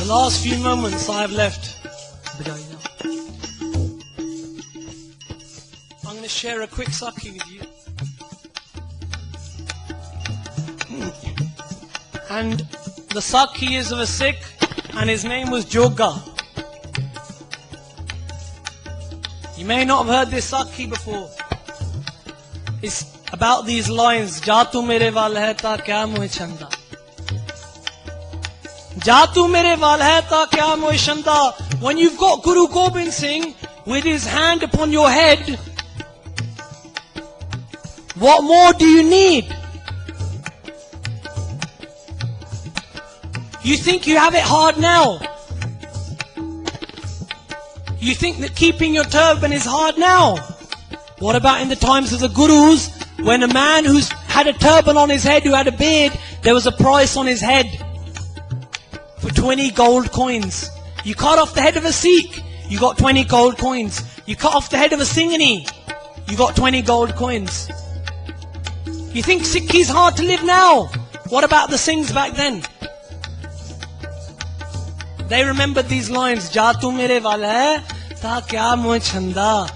last few moments I have left, I'm going to share a quick sakhi with you. And the sakhi is of a Sikh, and his name was Joga. You may not have heard this sakhi before. It's about these lines, Ja tu mere wal hai ta kya moh chanda. Ja tu mere wal hai ta kya moh chanda. When you've got Guru Gobind Singh with his hand upon your head, what more do you need? You think you have it hard now? You think that keeping your turban is hard now? What about in the times of the Gurus, when a man who's had a turban on his head, who had a beard, there was a price on his head for 20 gold coins. You cut off the head of a Sikh, you got 20 gold coins. You cut off the head of a Singhani, you got 20 gold coins. You think Sikhi is hard to live now? What about the Singhs back then? They remembered these lines, Ja tu mere wal hai, ta kya moh chanda.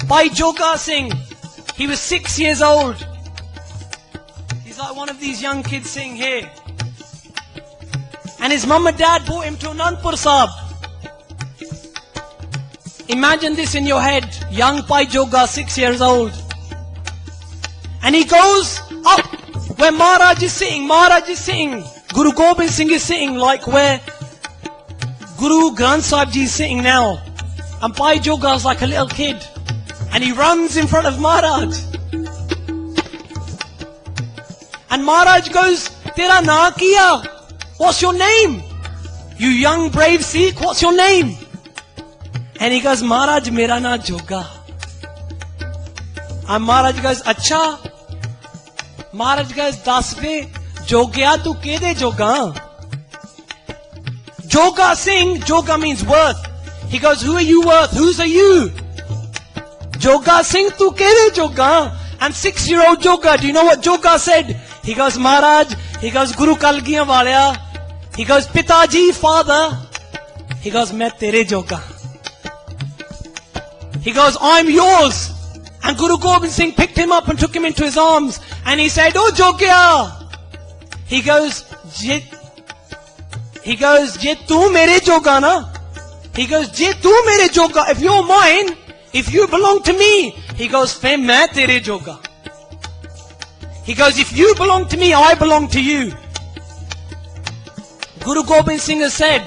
Bhai Joga Singh, he was 6 years old. He's like one of these young kids sitting here. And his mum and dad brought him to Anandpur Sahib. Imagine this in your head, young Bhai Joga, 6 years old. And he goes up where Maharaj is sitting. Maharaj is sitting. Guru Gobind Singh is sitting like where Guru Granth Sahib Ji is sitting now. And Bhai Joga is like a little kid. And he runs in front of Maharaj. And Maharaj goes, Tera na kiya? What's your name? You young brave Sikh, what's your name? And he goes, Maharaj, mera na Joga. And Maharaj goes, Acha. Maharaj goes, Dasve, Jogya tu kede Joga? Joga Singh, Joga means worth. He goes, who are you worth? Whose are you? Joga Singh tu kede Joga? And 6-year-old Joga, do you know what Joga said? He goes, Maharaj, he goes, Guru Kalgiyan Walaya. He goes, Pitaji, father. He goes, Main tere Joga. He goes, I'm yours. And Guru Gobind Singh picked him up and took him into his arms. And he said, oh Jogya. He goes, Je tu mere Joga na? He goes, Je tu mere Joga. If you're mine, if you belong to me. He goes, Fe main tere Joga. He goes, if you belong to me, I belong to you. Guru Gobind Singh has said,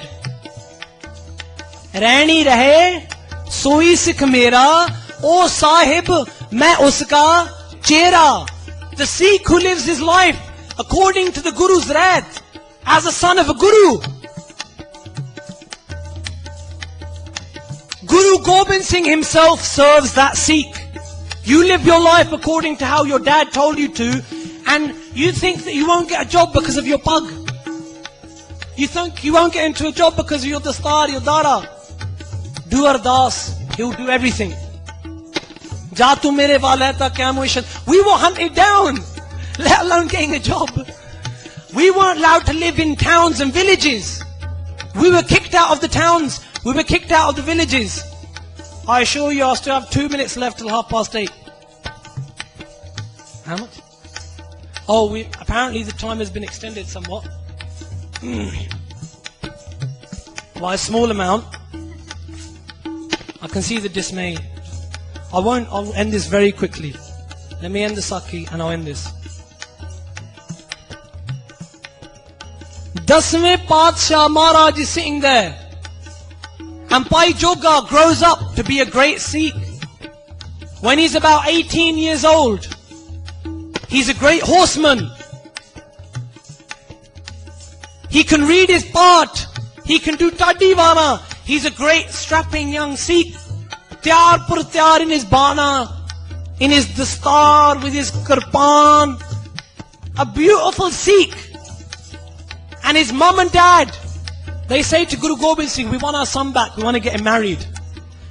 Rehni rahe, soi Sikh mera, O Sahib, main uska chehra. The Sikh who lives his life according to the Guru's wrath, as a son of a Guru. Guru Gobind Singh himself serves that Sikh. You live your life according to how your dad told you to, and you think that you won't get a job because of your pug. You think you won't get into a job because of your dastar, your dara. Do ardas, he'll do everything. Ja tu mere wal hai ta kya moh chanda. We were hunted down, let alone getting a job. We weren't allowed to live in towns and villages. We were kicked out of the towns. We were kicked out of the villages. I assure you I still have 2 minutes left till 8:30. How much? Oh, apparently the time has been extended somewhat. By a small amount. I can see the dismay. I'll end this very quickly. Let me end the Sakhi and I'll end this. 10वें Padshah Maharaj is sitting there. And Bhai Joga grows up to be a great Sikh. When he's about 18 years old, he's a great horseman. He can read his part. He can do Tadiwana. He's a great strapping young Sikh. Tyar pur tyar in his bana, in his dastar, with his kirpan. A beautiful Sikh. And his mum and dad, they say to Guru Gobind Singh, we want our son back, we want to get him married.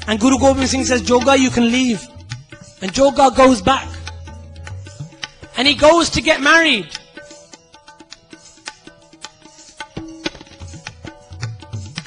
And Guru Gobind Singh says, Joga, you can leave. And Joga goes back. And he goes to get married.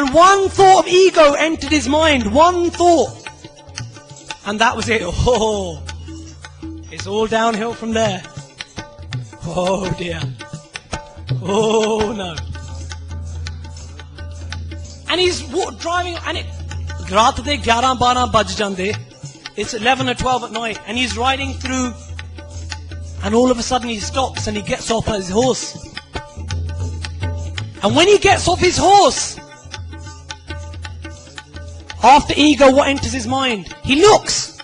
And one thought of ego entered his mind. One thought. And that was it. Oh, it's all downhill from there. Oh dear. Oh no. And he's driving, and raat de 11-12 baj jande. It's 11 or 12 at night, and he's riding through, and all of a sudden he stops and he gets off his horse. And when he gets off his horse, after ego, what enters his mind? He looks.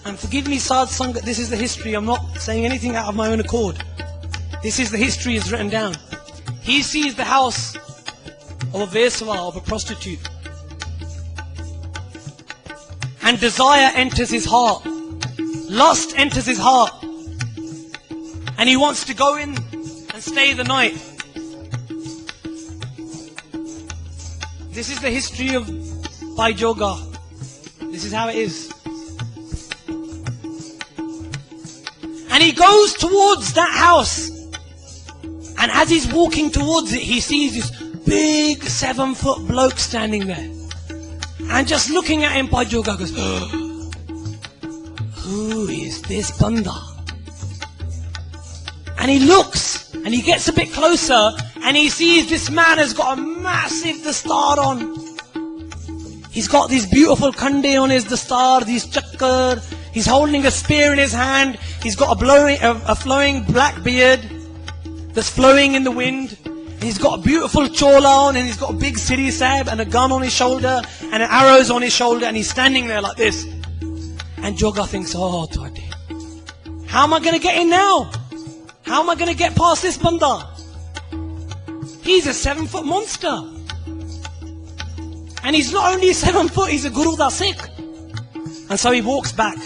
And forgive me, Sad Sangat, this is the history. I'm not saying anything out of my own accord. This is the history, is written down. He sees the house of a Veswa, of a prostitute. And desire enters his heart. Lust enters his heart. And he wants to go in and stay the night. This is the history of Bhai Joga. This is how it is. And he goes towards that house. And as he's walking towards it, he sees this big 7-foot bloke standing there. And just looking at him, Bhai Joga goes, oh, who is this banda? And he looks, and he gets a bit closer, and he sees this man has got a massive dastar on. He's got these beautiful khande on his dastar, these chakkar. He's holding a spear in his hand. He's got a flowing black beard that's flowing in the wind. He's got a beautiful chola on, and he's got a big siri sahib and a gun on his shoulder and arrows on his shoulder, and he's standing there like this. And Joga thinks, oh, Tati, how am I going to get in now? How am I going to get past this banda? He's a 7-foot monster. And he's not only 7 foot, he's a Guru da Sikh. And so he walks back.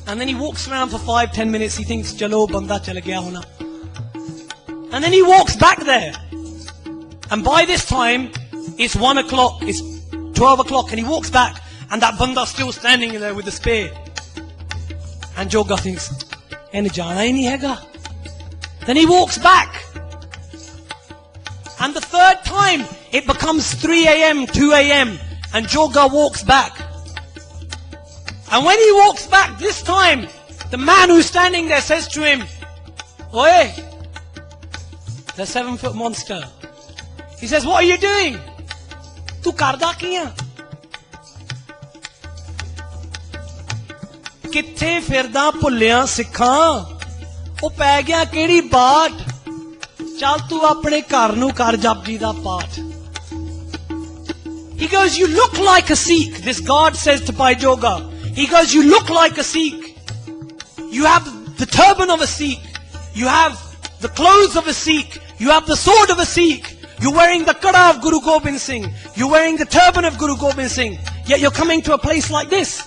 And then he walks around for 5-10 minutes. He thinks, Chalo, banda chala gaya hona. And then he walks back there. And by this time, it's 1 o'clock, it's 12 o'clock, and he walks back, and that banda's still standing there with the spear. And Joga thinks, "Aine jana hi nahi hega." Then he walks back. And the third time, it becomes 3 a.m., 2 a.m., and Joga walks back. And when he walks back this time, the man who's standing there says to him, "Oi, the 7-foot monster." He says, "What are you doing? Tu karda kiya? Kithe firda bhullya sikha? O pੈ gaya kehdi baat? Chal tu apne ghar nu kar japji da paath." He goes, "You look like a Sikh." This guard says to Bhai Joga. He goes, "You look like a Sikh. You have the turban of a Sikh. You have the clothes of a Sikh. You have the sword of a Sikh. You're wearing the kada of Guru Gobind Singh. You're wearing the turban of Guru Gobind Singh. Yet you're coming to a place like this.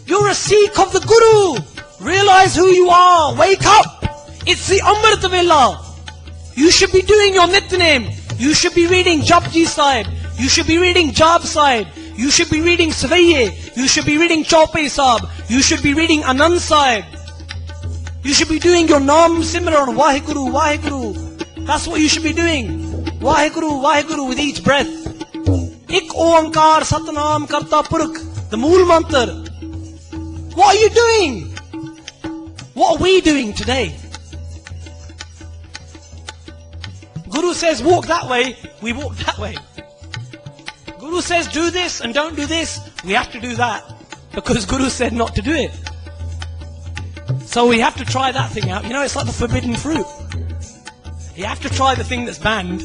You're a Sikh of the Guru. Realize who you are. Wake up. It's the Amrit Vela. You should be doing your Nitnem. You should be reading Japji Sahib. You should be reading Jab Sahib. You should be reading Savaiye. You should be reading Chaupe Sahib. You should be reading Anand Sahib. You should be doing your Naam Simran, Waheguru, Waheguru. That's what you should be doing. Waheguru, Waheguru with each breath. Ik Oankar Satnam Karta Purkh, the Mool Mantar. What are you doing? What are we doing today? Guru says walk that way, we walk that way. Guru says do this and don't do this, we have to do that. Because Guru said not to do it. So we have to try that thing out. You know, it's like the forbidden fruit. You have to try the thing that's banned.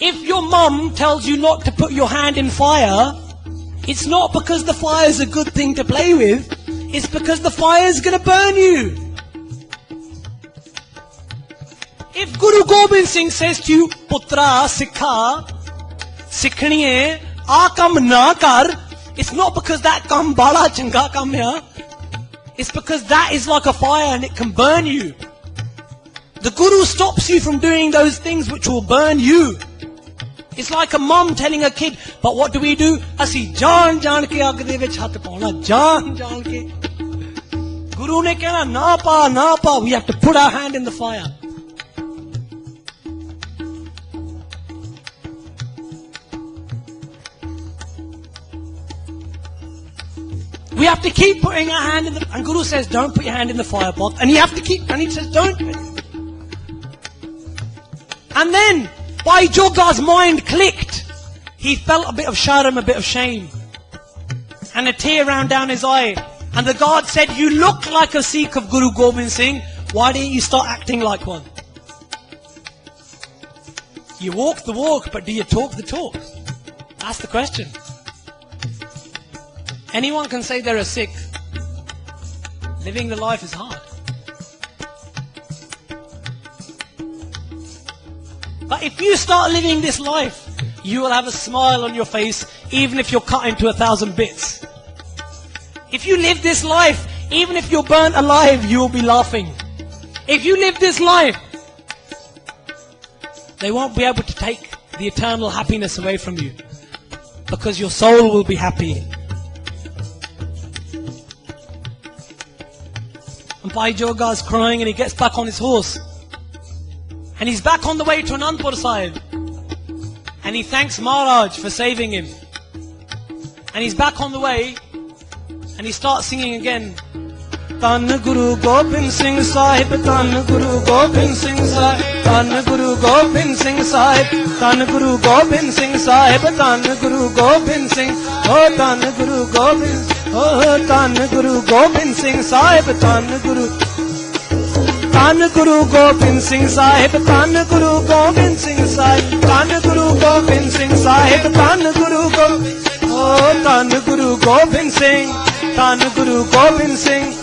If your mum tells you not to put your hand in fire, it's not because the fire is a good thing to play with. It's because the fire is going to burn you. If Guru Gobind Singh says to you, Putra, Sikha, Sikhniye, aa kam na kar, it's not because that kam bada changa kam hai. It's because that is like a fire and it can burn you. The Guru stops you from doing those things which will burn you. It's like a mum telling a kid, but what do we do? Asi jaan jaan ke aag de vich hath pauna, jaan jaan ke. Guru ne kehna, na pa, we have to put our hand in the fire. We have to keep putting our hand in the... And Guru says, don't put your hand in the fire pot. And you have to keep... And he says, don't... And then, Bhai Joga's mind clicked. He felt a bit of sharm, a bit of shame. And a tear ran down his eye. And the guard said, you look like a Sikh of Guru Gobind Singh. Why don't you start acting like one? You walk the walk, but do you talk the talk? That's the question. Anyone can say they're a Sikh. Living the life is hard. But if you start living this life, you will have a smile on your face, even if you're cut into 1,000 bits. If you live this life, even if you're burnt alive, you will be laughing. If you live this life, they won't be able to take the eternal happiness away from you, because your soul will be happy. And Bhai Joga is crying and he gets back on his horse. And he's back on the way to Anandpur Sahib. And he thanks Maharaj for saving him. And he's back on the way and he starts singing again. Tan Guru Gobind Singh Sahib, Tan Guru Gobind Singh Sahib, Tan Guru Gobind Singh Sahib, Tan Guru Gobind Singh Sahib, Tan Guru Gobind Singh, oh Tan Guru Gobind, oh Tan Guru Gobind Singh Sahib, Tan Guru Gobind Singh Sahib, Tan Guru Gobind Singh Sahib, Tan Guru Gobind Singh Sahib, Tan Guru Gobind, oh Tan Guru Gobind Singh, Tan Guru Gobind Singh,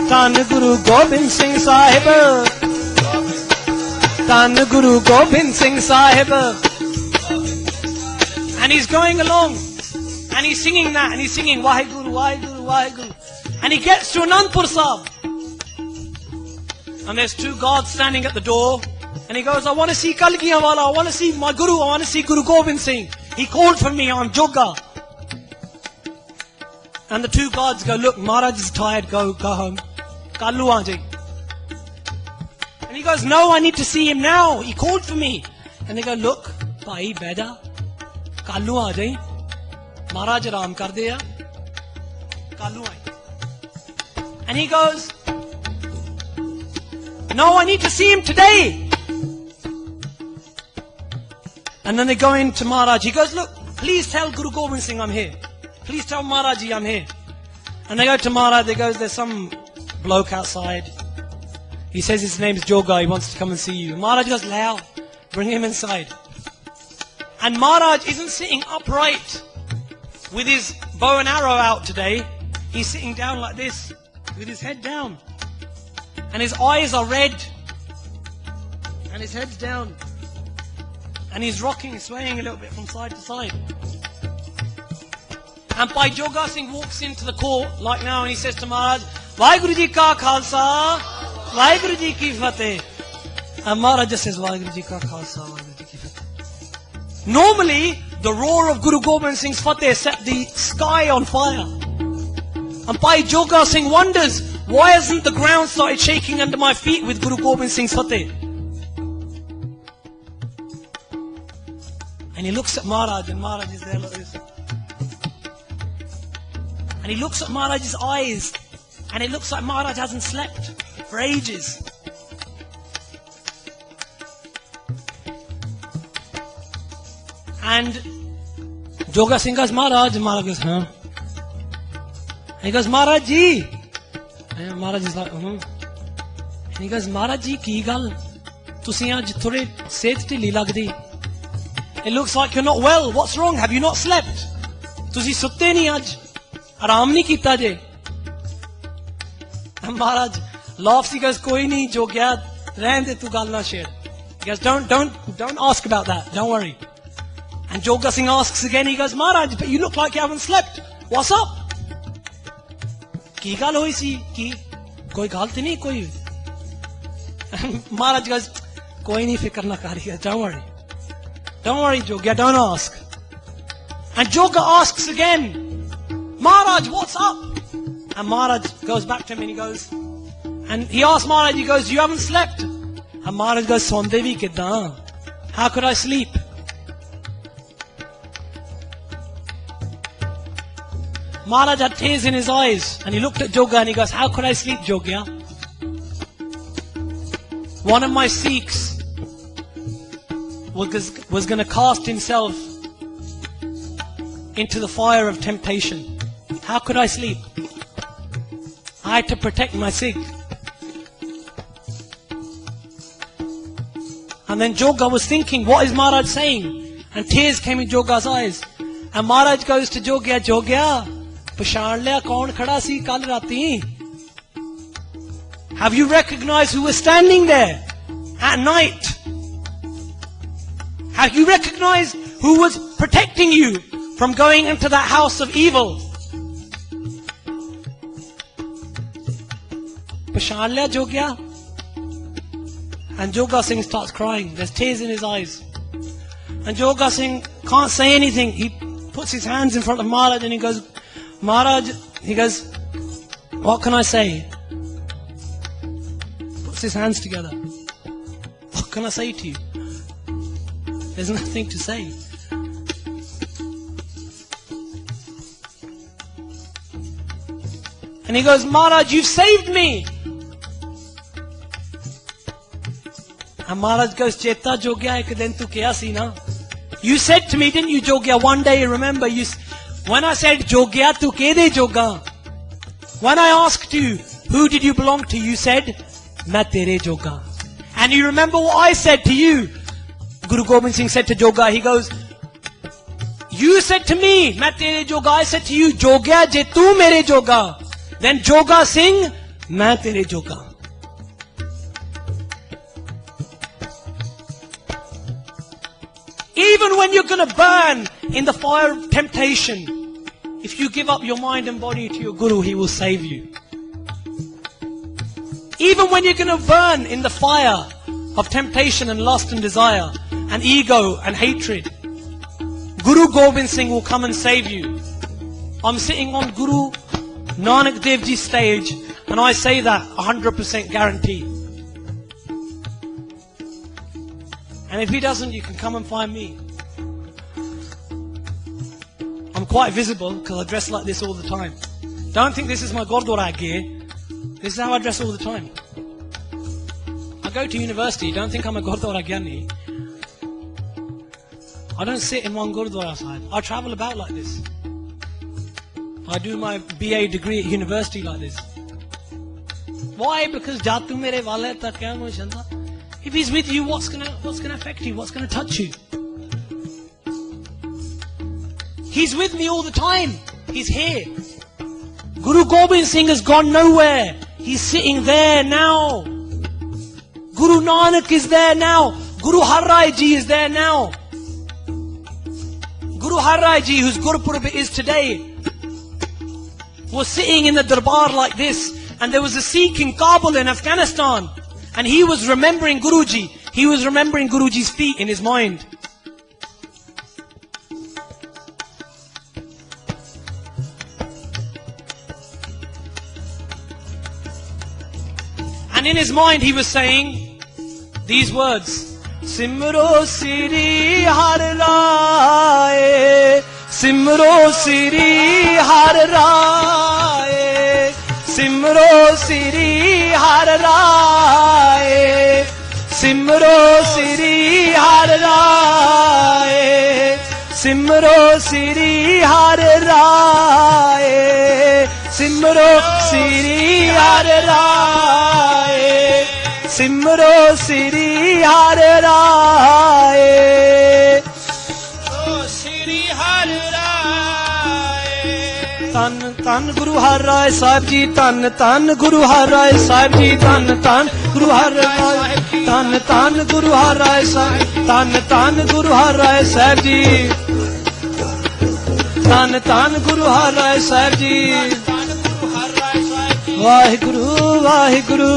Tan Guru Gobind Singh Sahib, Tan Guru Gobind Singh Sahib. And he's going along and he's singing that and he's singing Waheguru, Waheguru, Waheguru. And he gets to Anandpur Sahib. And there's two guards standing at the door. And he goes, I want to see Kalgiwala, I want to see my Guru, I want to see Guru Gobind Singh. He called for me, I'm Joga. And the two guards go, look, Maharaj is tired, go home. Kalu aaje. And he goes, no, I need to see him now. He called for me. And they go, look, bhai, beda, Kalu aaje. Maharaj aram kar deya. Kalu aaje. And he goes, no, I need to see him today. And then they go in to Maharaj. He goes, look, please tell Guru Gobind Singh I'm here. Please tell Maharaji I'm here. And they go to Maharaj. They go, there's some bloke outside. He says his name's Joga. He wants to come and see you. Maharaj goes, Lao, bring him inside. And Maharaj isn't sitting upright with his bow and arrow out today. He's sitting down like this with his head down. And his eyes are red. And his head's down. And he's rocking, swaying a little bit from side to side. And Bhai Joga Singh walks into the court like now and he says to Maharaj, Vaheguru Ji ka Khalsa, Vaheguru Ji ki Fateh. And Maharaj just says, Vaheguru Ji ka Khalsa, Vaheguru Ji ki Fateh. Normally, the roar of Guru Gobind Singh's Fateh set the sky on fire. And Bhai Joga Singh wonders, why hasn't the ground started shaking under my feet with Guru Gobind Singh's Fateh? And he looks at Maharaj and Maharaj is there like this. And he looks at Maharaj's eyes and it looks like Maharaj hasn't slept for ages. And Joga Singh goes, Maharaj. And Maharaj goes, huh? And he goes, Maharaj Ji. And Maharaj is like, And he goes, Maharaj Ji, ki gal? Tusi aaj thode seht dhili lagdi. It looks like you're not well. What's wrong? Have you not slept? Tusi sutte nahi aaj. Aram nahi kita je. And Maharaj laughs. He goes, koi nahi Jogya, rehn de tu gal na share. He goes, don't ask about that. Don't worry. And Joga Singh asks again. He goes, Maharaj, but you look like you haven't slept. What's up? Ki gal hoi si? Ki koi gal te nahi koi? And Maharaj goes, koi nahi fikr na kariye. Don't worry. Don't worry, Jogya, don't ask. And Joga asks again, Maharaj, what's up? And Maharaj goes back to him and he goes, And he asked Maharaj, he goes, you haven't slept? And Maharaj goes, Sonde vi kidda? How could I sleep? Maharaj had tears in his eyes, and he looked at Joga and he goes, how could I sleep, Jogya? One of my Sikhs was going to cast himself into the fire of temptation. How could I sleep? I had to protect my Sikh. And then Joga was thinking, what is Maharaj saying? And tears came in Joga's eyes. And Maharaj goes to Jogya, Jogya, pachan liya kaun khada si kal rati? Have you recognized who was standing there at night? Have you recognized who was protecting you from going into that house of evil? Pachan liya Jogya? And Joga Singh starts crying. There's tears in his eyes. And Joga Singh can't say anything. He puts his hands in front of Maharaj and he goes, Maharaj, he goes, what can I say? Puts his hands together. What can I say to you? There's nothing to say. And he goes, Maharaj, you've saved me. And Maharaj goes, Cheta Jogya, ek din tu kya si na? You said to me, didn't you, Jogya, one day, remember, when I said, Jogya, tu ke de Joga? When I asked you, who did you belong to? You said, Main tere Joga. And you remember what I said to you? Guru Gobind Singh said to Joga, he goes, you said to me, Main tere Joga. I said to you, Jogya, je tu mere Joga. Then Joga Singh, Main tere Joga. Even when you're going to burn in the fire of temptation, if you give up your mind and body to your Guru, he will save you. Even when you're going to burn in the fire of temptation and lust and desire and ego and hatred, Guru Gobind Singh will come and save you. I'm sitting on Guru Nanak Dev Ji's stage and I say that 100% guarantee. And if he doesn't, you can come and find me. I'm quite visible because I dress like this all the time. Don't think this is my Gurdwara gear. This is how I dress all the time. I go to university. Don't think I'm a Gurdwara Gyani. I don't sit in one Gurdwara side. I travel about like this. I do my BA degree at university like this. Why? Because Jatu mere wale ta kya mo shanda. If he's with you, what's gonna affect you? What's gonna touch you? He's with me all the time. He's here. Guru Gobind Singh has gone nowhere. He's sitting there now. Guru Nanak is there now. Guru Har Rai Ji is there now. Guru Har Rai Ji, whose Gurpurab is today, was sitting in the darbar like this, and there was a Sikh in Kabul in Afghanistan. And he was remembering Guruji. He was remembering Guruji's feet in his mind. And in his mind he was saying these words. Simro Siri Har Rai, Simro Siri Har Rai, Simro Siri Har Rai, Simro Siri Har Rai, Simro Siri Har Rai, Simro Siri Har Rai, Simro Siri Har Rai, Siri Har Rai. Tan Tan Guru Har Rai Sahib Ji, Tan Tan Guru Har Rai Sahib Ji, Tan Tan Guru Har Rai, Tan Tan Guru Har Rai Sahib, Tan Tan Guru Har Rai Sahib Ji, Tan Tan Guru Har Rai Sahib Ji. Vaheguru, Vaheguru,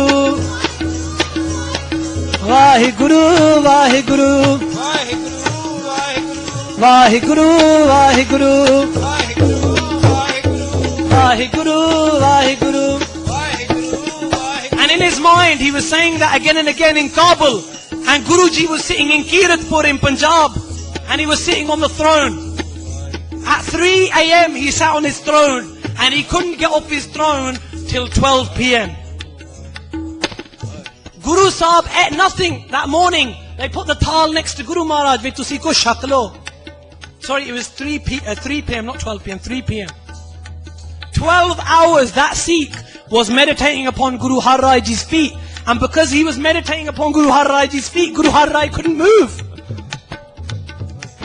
Vaheguru, Vaheguru, Vaheguru, Vaheguru, Vaheguru, Vaheguru. And in his mind, he was saying that again and again in Kabul. And Guruji was sitting in Kiratpur in Punjab. And he was sitting on the throne. At 3 a.m. he sat on his throne. And he couldn't get off his throne till 12 p.m. Guru Sahib ate nothing that morning. They put the thal next to Guru Maharaj. Tusi ko shaklo. Sorry, it was 3 p.m. not 12 p.m. 3 p.m. 12 hours that Sikh was meditating upon Guru Har Rai Ji's feet. And because he was meditating upon Guru Har Rai Ji's feet, Guru Har Rai couldn't move.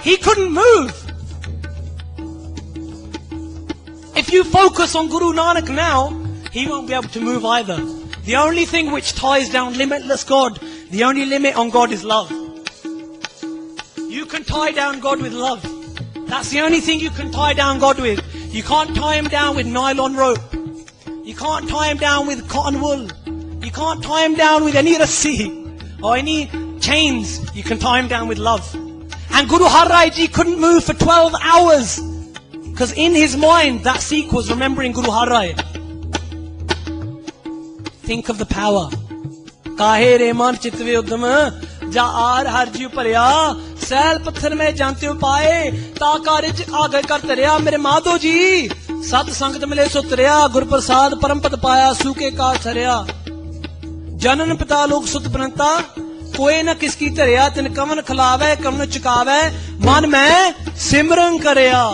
He couldn't move. If you focus on Guru Nanak now, he won't be able to move either. The only thing which ties down limitless God, the only limit on God is love. You can tie down God with love. That's the only thing you can tie down God with. You can't tie him down with nylon rope. You can't tie him down with cotton wool. You can't tie him down with any rassi or any chains. You can tie him down with love. And Guru Har Rai Ji couldn't move for 12 hours. Because in his mind, that Sikh was remembering Guru Har Rai. Think of the power. Kahe re man chitve uddam ja aar harji parya sel patthar mein jante upaye ta karij aage kar tarya mere madho ji sat sangat mile sutrya gur prasad parampad paya suke ka sarya janan pita lok sut bananta कोई न किसकी तरया तिन कमन खिलावे कमन चुकावे मन में सिमरन करया.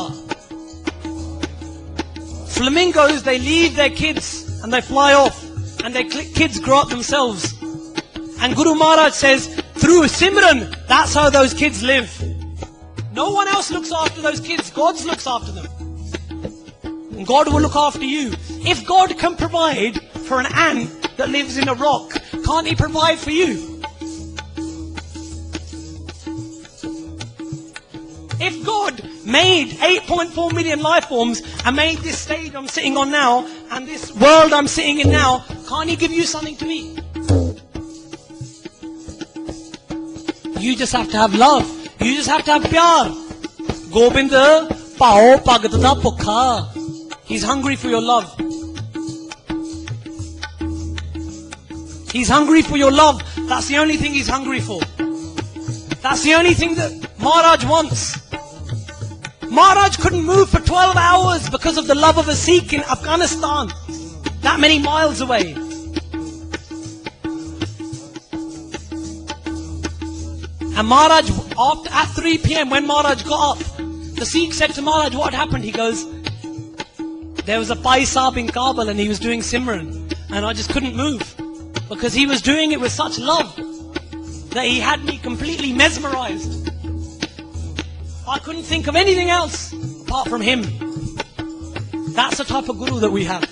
Flamingos, they leave their kids and they fly off, and their kids grow up themselves. And Guru Maharaj says, through Simran, that's how those kids live. No one else looks after those kids. God looks after them. And God will look after you. If God can provide for an ant that lives in a rock, can't he provide for you? If God made 8.4 million life forms and made this stage I'm sitting on now and this world I'm sitting in now, can't he give you something to eat? You just have to have love. You just have to have pyar. Gobind pao pagat da pukha. He's hungry for your love. He's hungry for your love. That's the only thing he's hungry for. That's the only thing that Maharaj wants. Maharaj couldn't move for 12 hours because of the love of a Sikh in Afghanistan, that many miles away. And Maharaj, at 3 p.m. when Maharaj got up, the Sikh said to Maharaj, what happened? He goes, there was a Bhai Sahib in Kabul and he was doing Simran and I just couldn't move because he was doing it with such love that he had me completely mesmerized. I couldn't think of anything else apart from him. That's the type of Guru that we have.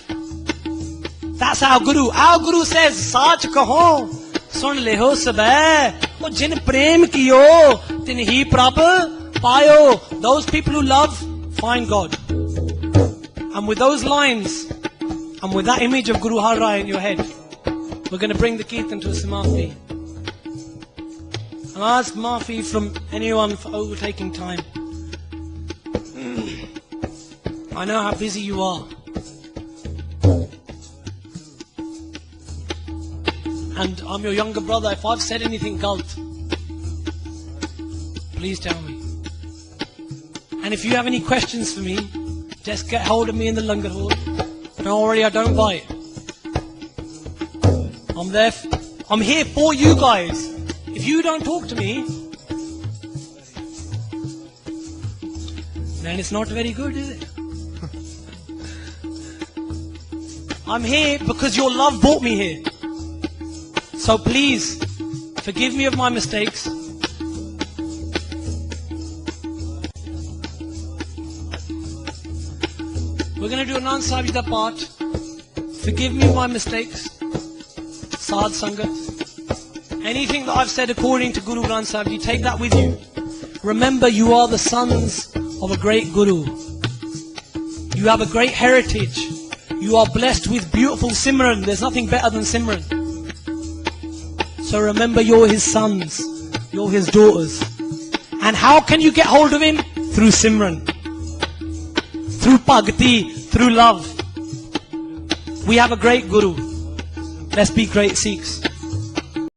That's our Guru. Our Guru says, Sach kaho, sun leho sabay, o jin prem kiyo, tin hi prab payo. Those people who love, find God. And with those lines, and with that image of Guru Har Rai in your head, we're going to bring the Kirtan to a Samathi. And ask Maafi from anyone for overtaking time. I know how busy you are. And I'm your younger brother. If I've said anything galt, please tell me. And if you have any questions for me, just get hold of me in the Langar Hall. Don't worry, I don't bite. I'm there. I'm here for you guys. If you don't talk to me, then it's not very good, is it? I'm here because your love brought me here. So please, forgive me of my mistakes. We're going to do Anand Sahib Ji da part. Forgive me of my mistakes. Sad Sangat. Anything that I've said according to Guru Granth Sahib Ji, take that with you. Remember, you are the sons of a great Guru. You have a great heritage. You are blessed with beautiful Simran. There's nothing better than Simran. So remember, you're his sons. You're his daughters. And how can you get hold of him? Through Simran. Through Bhakti. Through love. We have a great Guru. Let's be great Sikhs.